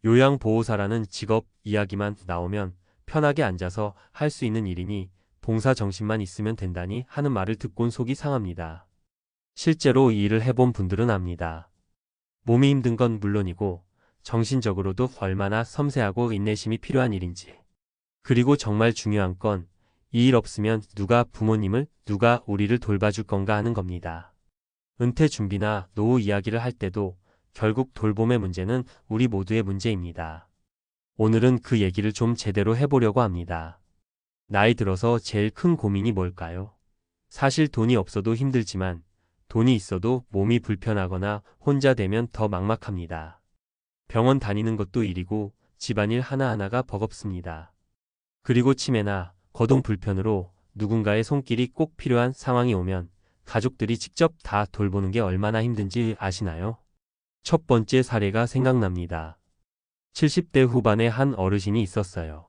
요양보호사라는 직업 이야기만 나오면 편하게 앉아서 할 수 있는 일이니 봉사 정신만 있으면 된다니 하는 말을 듣곤 속이 상합니다. 실제로 이 일을 해본 분들은 압니다. 몸이 힘든 건 물론이고 정신적으로도 얼마나 섬세하고 인내심이 필요한 일인지. 그리고 정말 중요한 건 이 일 없으면 누가 부모님을, 누가 우리를 돌봐줄 건가 하는 겁니다. 은퇴 준비나 노후 이야기를 할 때도 결국 돌봄의 문제는 우리 모두의 문제입니다. 오늘은 그 얘기를 좀 제대로 해보려고 합니다. 나이 들어서 제일 큰 고민이 뭘까요? 사실 돈이 없어도 힘들지만 돈이 있어도 몸이 불편하거나 혼자 되면 더 막막합니다. 병원 다니는 것도 일이고 집안일 하나하나가 버겁습니다. 그리고 치매나 거동 불편으로 누군가의 손길이 꼭 필요한 상황이 오면 가족들이 직접 다 돌보는 게 얼마나 힘든지 아시나요? 첫 번째 사례가 생각납니다. 70대 후반의 한 어르신이 있었어요.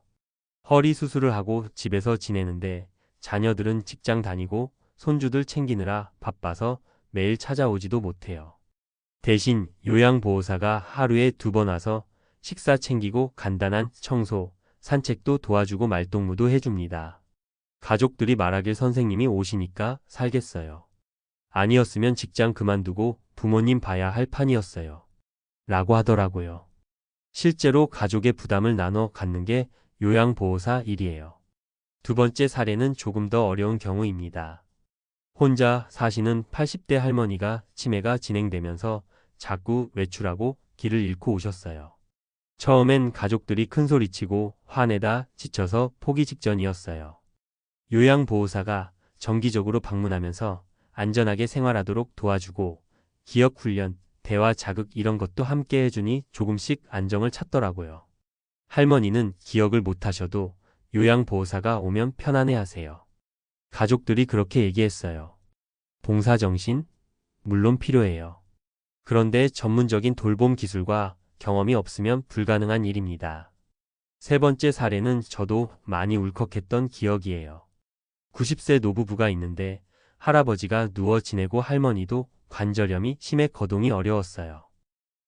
허리 수술을 하고 집에서 지내는데 자녀들은 직장 다니고 손주들 챙기느라 바빠서 매일 찾아오지도 못해요. 대신 요양보호사가 하루에 2번 와서 식사 챙기고 간단한 청소, 산책도 도와주고 말동무도 해줍니다. 가족들이 말하길 선생님이 오시니까 살겠어요. 아니었으면 직장 그만두고 부모님 봐야 할 판이었어요. 라고 하더라고요. 실제로 가족의 부담을 나눠 갖는 게 요양보호사 일이에요. 두 번째 사례는 조금 더 어려운 경우입니다. 혼자 사시는 80대 할머니가 치매가 진행되면서 자꾸 외출하고 길을 잃고 오셨어요. 처음엔 가족들이 큰소리치고 화내다 지쳐서 포기 직전이었어요. 요양보호사가 정기적으로 방문하면서 안전하게 생활하도록 도와주고 기억 훈련, 대화 자극 이런 것도 함께 해주니 조금씩 안정을 찾더라고요. 할머니는 기억을 못하셔도 요양보호사가 오면 편안해하세요. 가족들이 그렇게 얘기했어요. 봉사정신? 물론 필요해요. 그런데 전문적인 돌봄 기술과 경험이 없으면 불가능한 일입니다. 세 번째 사례는 저도 많이 울컥했던 기억이에요. 90세 노부부가 있는데 할아버지가 누워 지내고 할머니도 관절염이 심해 거동이 어려웠어요.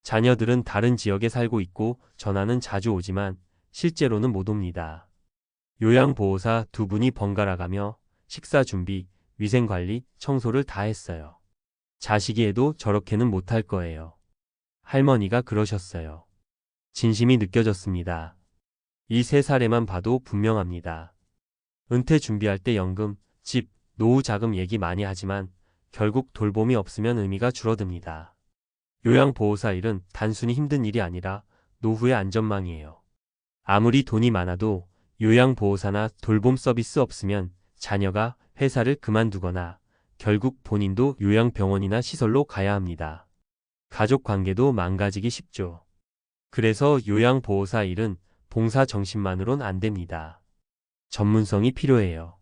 자녀들은 다른 지역에 살고 있고 전화는 자주 오지만 실제로는 못 옵니다. 요양보호사 2분이 번갈아가며 식사 준비, 위생관리, 청소를 다 했어요. 자식이 해도 저렇게는 못할 거예요. 할머니가 그러셨어요. 진심이 느껴졌습니다. 이 세 사례만 봐도 분명합니다. 은퇴 준비할 때 연금, 집, 노후 자금 얘기 많이 하지만 결국 돌봄이 없으면 의미가 줄어듭니다. 요양보호사 일은 단순히 힘든 일이 아니라 노후의 안전망이에요. 아무리 돈이 많아도 요양보호사나 돌봄 서비스 없으면 자녀가 회사를 그만두거나 결국 본인도 요양병원이나 시설로 가야 합니다. 가족 관계도 망가지기 쉽죠. 그래서 요양보호사 일은 봉사 정신만으론 안 됩니다. 전문성이 필요해요.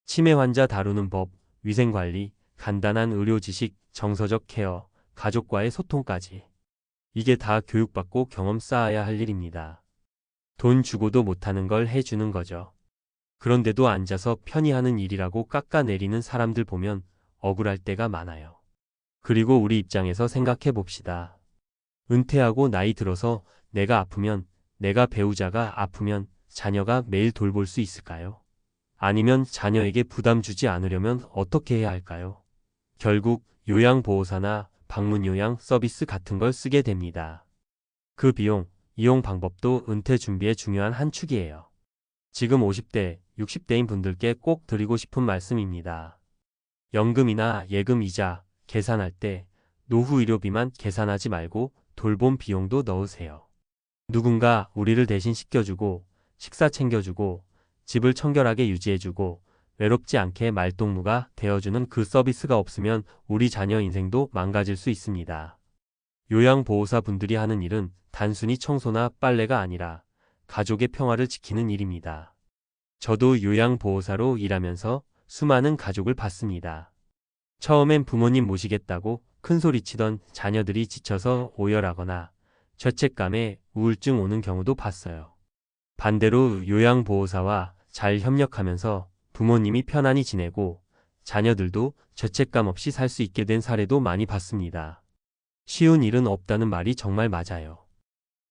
치매 환자 다루는 법, 위생관리, 간단한 의료 지식, 정서적 케어, 가족과의 소통까지. 이게 다 교육받고 경험 쌓아야 할 일입니다. 돈 주고도 못하는 걸 해주는 거죠. 그런데도 앉아서 편히 하는 일이라고 깎아내리는 사람들 보면 억울할 때가 많아요. 그리고 우리 입장에서 생각해 봅시다. 은퇴하고 나이 들어서 내가 아프면, 내가 배우자가 아프면 자녀가 매일 돌볼 수 있을까요? 아니면 자녀에게 부담 주지 않으려면 어떻게 해야 할까요? 결국 요양보호사나 방문요양 서비스 같은 걸 쓰게 됩니다. 그 비용, 이용 방법도 은퇴 준비의 중요한 한 축이에요. 지금 50대, 60대인 분들께 꼭 드리고 싶은 말씀입니다. 연금이나 예금 이자 계산할 때 노후 의료비만 계산하지 말고 돌봄 비용도 넣으세요. 누군가 우리를 대신 씻겨주고 식사 챙겨주고 집을 청결하게 유지해주고 외롭지 않게 말동무가 되어주는 그 서비스가 없으면 우리 자녀 인생도 망가질 수 있습니다. 요양보호사 분들이 하는 일은 단순히 청소나 빨래가 아니라 가족의 평화를 지키는 일입니다. 저도 요양보호사로 일하면서 수많은 가족을 봤습니다. 처음엔 부모님 모시겠다고 큰소리치던 자녀들이 지쳐서 오열하거나 죄책감에 우울증 오는 경우도 봤어요. 반대로 요양보호사와 잘 협력하면서 부모님이 편안히 지내고 자녀들도 죄책감 없이 살 수 있게 된 사례도 많이 봤습니다. 쉬운 일은 없다는 말이 정말 맞아요.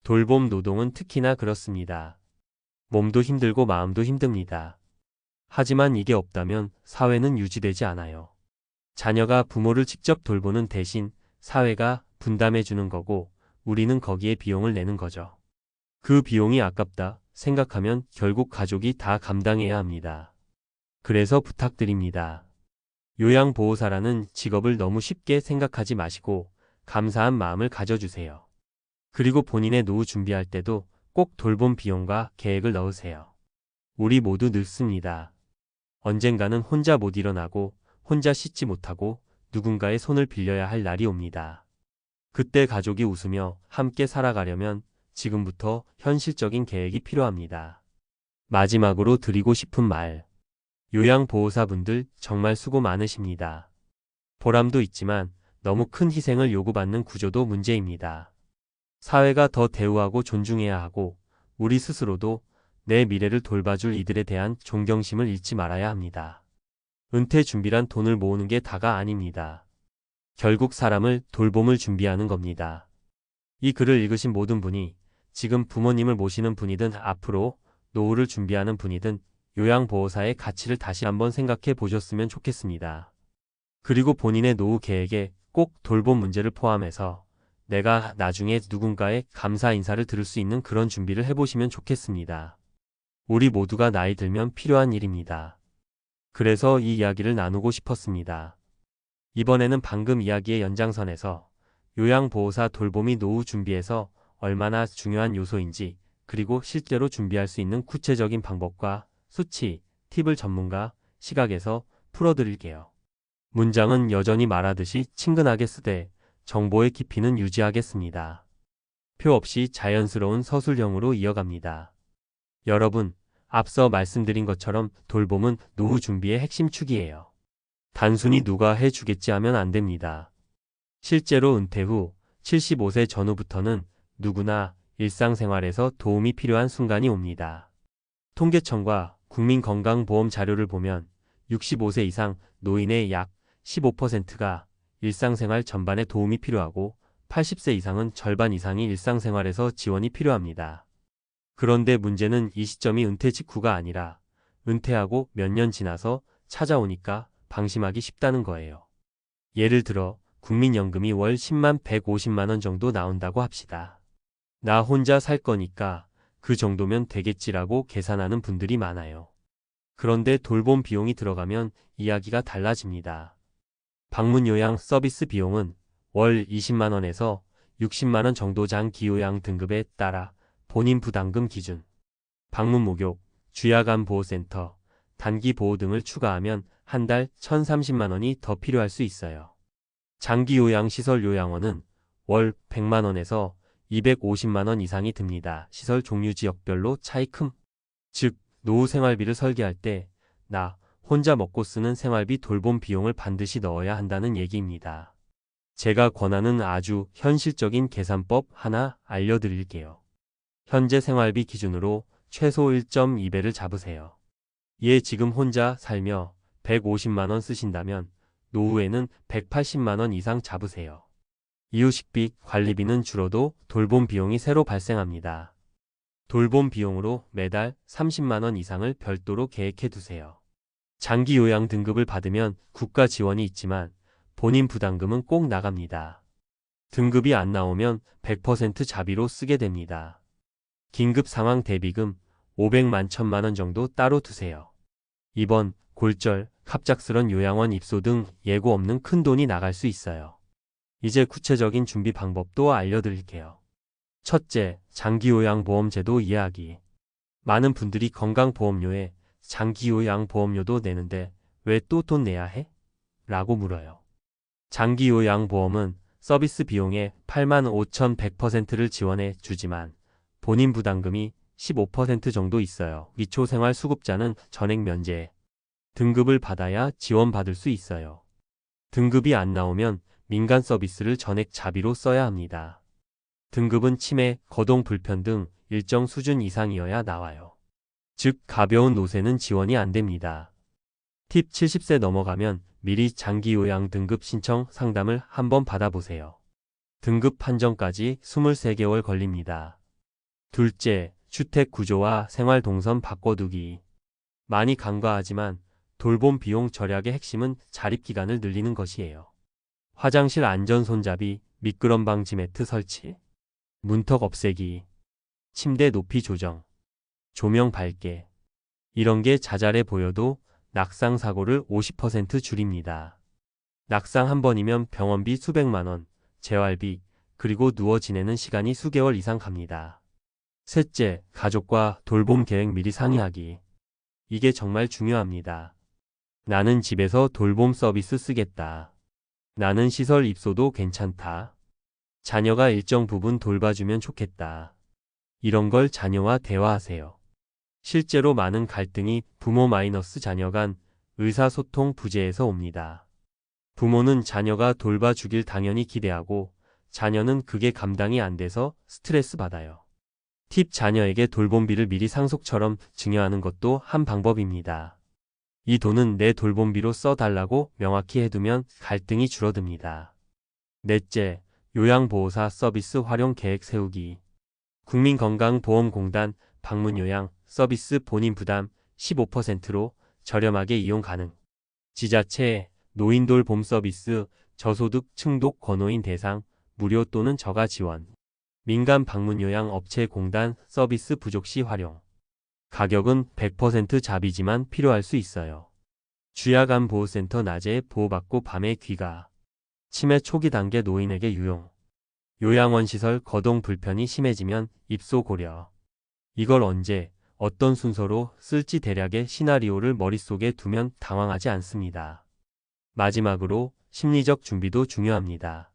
돌봄 노동은 특히나 그렇습니다. 몸도 힘들고 마음도 힘듭니다. 하지만 이게 없다면 사회는 유지되지 않아요. 자녀가 부모를 직접 돌보는 대신 사회가 분담해 주는 거고 우리는 거기에 비용을 내는 거죠. 그 비용이 아깝다 생각하면 결국 가족이 다 감당해야 합니다. 그래서 부탁드립니다. 요양보호사라는 직업을 너무 쉽게 생각하지 마시고 감사한 마음을 가져주세요. 그리고 본인의 노후 준비할 때도 꼭 돌봄 비용과 계획을 넣으세요. 우리 모두 늙습니다. 언젠가는 혼자 못 일어나고 혼자 씻지 못하고 누군가의 손을 빌려야 할 날이 옵니다. 그때 가족이 웃으며 함께 살아가려면 지금부터 현실적인 계획이 필요합니다. 마지막으로 드리고 싶은 말. 요양보호사분들 정말 수고 많으십니다. 보람도 있지만 너무 큰 희생을 요구받는 구조도 문제입니다. 사회가 더 대우하고 존중해야 하고 우리 스스로도 내 미래를 돌봐줄 이들에 대한 존경심을 잃지 말아야 합니다. 은퇴 준비란 돈을 모으는 게 다가 아닙니다. 결국 사람을 돌봄을 준비하는 겁니다. 이 글을 읽으신 모든 분이 지금 부모님을 모시는 분이든 앞으로 노후를 준비하는 분이든 요양보호사의 가치를 다시 한번 생각해 보셨으면 좋겠습니다. 그리고 본인의 노후 계획에 꼭 돌봄 문제를 포함해서 내가 나중에 누군가의 감사 인사를 들을 수 있는 그런 준비를 해보시면 좋겠습니다. 우리 모두가 나이 들면 필요한 일입니다. 그래서 이 이야기를 나누고 싶었습니다. 이번에는 방금 이야기의 연장선에서 요양보호사 돌봄이 노후 준비에서 얼마나 중요한 요소인지 그리고 실제로 준비할 수 있는 구체적인 방법과 수치, 팁을 전문가 시각에서 풀어드릴게요. 문장은 여전히 말하듯이 친근하게 쓰되 정보의 깊이는 유지하겠습니다. 표 없이 자연스러운 서술형으로 이어갑니다. 여러분, 앞서 말씀드린 것처럼 돌봄은 노후 준비의 핵심 축이에요. 단순히 누가 해주겠지 하면 안 됩니다. 실제로 은퇴 후 75세 전후부터는 누구나 일상생활에서 도움이 필요한 순간이 옵니다. 통계청과 국민건강보험 자료를 보면 65세 이상 노인의 약 15%가 일상생활 전반에 도움이 필요하고 80세 이상은 절반 이상이 일상생활에서 지원이 필요합니다. 그런데 문제는 이 시점이 은퇴 직후가 아니라 은퇴하고 몇 년 지나서 찾아오니까 방심하기 쉽다는 거예요. 예를 들어 국민연금이 월 10만 150만 원 정도 나온다고 합시다. 나 혼자 살 거니까 그 정도면 되겠지라고 계산하는 분들이 많아요. 그런데 돌봄 비용이 들어가면 이야기가 달라집니다. 방문 요양 서비스 비용은 월 20만 원에서 60만 원 정도 장기 요양 등급에 따라 본인 부담금 기준, 방문 목욕, 주야간 보호센터, 단기 보호 등을 추가하면 한 달 1,030만 원이 더 필요할 수 있어요. 장기 요양 시설 요양원은 월 100만 원에서 250만 원 이상이 듭니다. 시설 종류 지역별로 차이 큼. 즉, 노후 생활비를 설계할 때 나 혼자 먹고 쓰는 생활비 돌봄 비용을 반드시 넣어야 한다는 얘기입니다. 제가 권하는 아주 현실적인 계산법 하나 알려드릴게요. 현재 생활비 기준으로 최소 1.2배를 잡으세요. 지금 혼자 살며 150만 원 쓰신다면 노후에는 180만 원 이상 잡으세요. 이유식비, 관리비는 줄어도 돌봄 비용이 새로 발생합니다. 돌봄 비용으로 매달 30만 원 이상을 별도로 계획해 두세요. 장기 요양 등급을 받으면 국가 지원이 있지만 본인 부담금은 꼭 나갑니다. 등급이 안 나오면 100% 자비로 쓰게 됩니다. 긴급 상황 대비금 500만 1,000만 원 정도 따로 두세요. 입원, 골절, 갑작스런 요양원 입소 등 예고 없는 큰 돈이 나갈 수 있어요. 이제 구체적인 준비 방법도 알려드릴게요. 첫째, 장기요양보험제도 이야기. 많은 분들이 건강보험료에 장기요양보험료도 내는데 왜 또 돈 내야 해? 라고 물어요. 장기요양보험은 서비스 비용의 85,100%를 지원해 주지만 본인 부담금이 15% 정도 있어요. 기초생활수급자는 전액 면제, 등급을 받아야 지원받을 수 있어요. 등급이 안 나오면 민간 서비스를 전액 자비로 써야 합니다. 등급은 치매, 거동 불편 등 일정 수준 이상이어야 나와요. 즉 가벼운 노쇠는 지원이 안 됩니다. 팁 70세 넘어가면 미리 장기요양 등급 신청 상담을 한번 받아보세요. 등급 판정까지 23개월 걸립니다. 둘째, 주택 구조와 생활 동선 바꿔두기. 많이 간과하지만 돌봄 비용 절약의 핵심은 자립 기간을 늘리는 것이에요. 화장실 안전 손잡이, 미끄럼 방지 매트 설치, 문턱 없애기, 침대 높이 조정, 조명 밝게. 이런 게 자잘해 보여도 낙상 사고를 50% 줄입니다. 낙상 한 번이면 병원비 수백만 원, 재활비, 그리고 누워 지내는 시간이 수개월 이상 갑니다. 셋째, 가족과 돌봄 계획 미리 상의하기. 이게 정말 중요합니다. 나는 집에서 돌봄 서비스 쓰겠다. 나는 시설 입소도 괜찮다. 자녀가 일정 부분 돌봐주면 좋겠다. 이런 걸 자녀와 대화하세요. 실제로 많은 갈등이 부모 마이너스 자녀 간 의사소통 부재에서 옵니다. 부모는 자녀가 돌봐주길 당연히 기대하고 자녀는 그게 감당이 안 돼서 스트레스 받아요. 팁: 자녀에게 돌봄비를 미리 상속처럼 증여하는 것도 한 방법입니다. 이 돈은 내 돌봄비로 써달라고 명확히 해두면 갈등이 줄어듭니다. 넷째, 요양보호사 서비스 활용 계획 세우기. 국민건강보험공단 방문요양 서비스 본인 부담 15%로 저렴하게 이용 가능. 지자체 노인돌봄 서비스 저소득 층독 권호인 대상 무료 또는 저가 지원. 민간 방문요양 업체 공단 서비스 부족 시 활용. 가격은 100% 자비지만 필요할 수 있어요. 주야간보호센터 낮에 보호받고 밤에 귀가. 치매 초기 단계 노인에게 유용. 요양원 시설 거동 불편이 심해지면 입소 고려. 이걸 언제, 어떤 순서로 쓸지 대략의 시나리오를 머릿속에 두면 당황하지 않습니다. 마지막으로 심리적 준비도 중요합니다.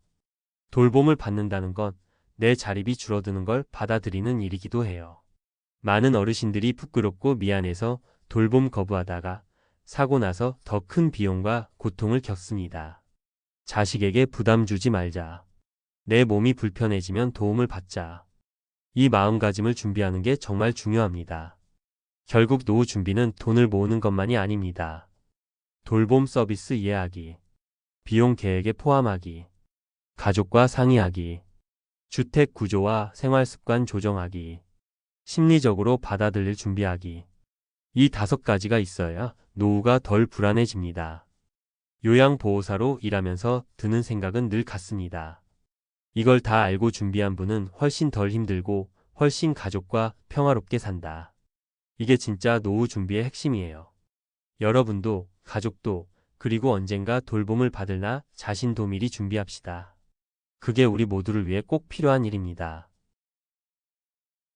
돌봄을 받는다는 건 내 자립이 줄어드는 걸 받아들이는 일이기도 해요. 많은 어르신들이 부끄럽고 미안해서 돌봄 거부하다가 사고 나서 더 큰 비용과 고통을 겪습니다. 자식에게 부담 주지 말자. 내 몸이 불편해지면 도움을 받자. 이 마음가짐을 준비하는 게 정말 중요합니다. 결국 노후 준비는 돈을 모으는 것만이 아닙니다. 돌봄 서비스 이해하기, 비용 계획에 포함하기, 가족과 상의하기, 주택 구조와 생활 습관 조정하기, 심리적으로 받아들일 준비하기. 이 5가지가 있어야 노후가 덜 불안해집니다. 요양보호사로 일하면서 드는 생각은 늘 같습니다. 이걸 다 알고 준비한 분은 훨씬 덜 힘들고 훨씬 가족과 평화롭게 산다. 이게 진짜 노후 준비의 핵심이에요. 여러분도, 가족도, 그리고 언젠가 돌봄을 받을 나 자신도 미리 준비합시다. 그게 우리 모두를 위해 꼭 필요한 일입니다.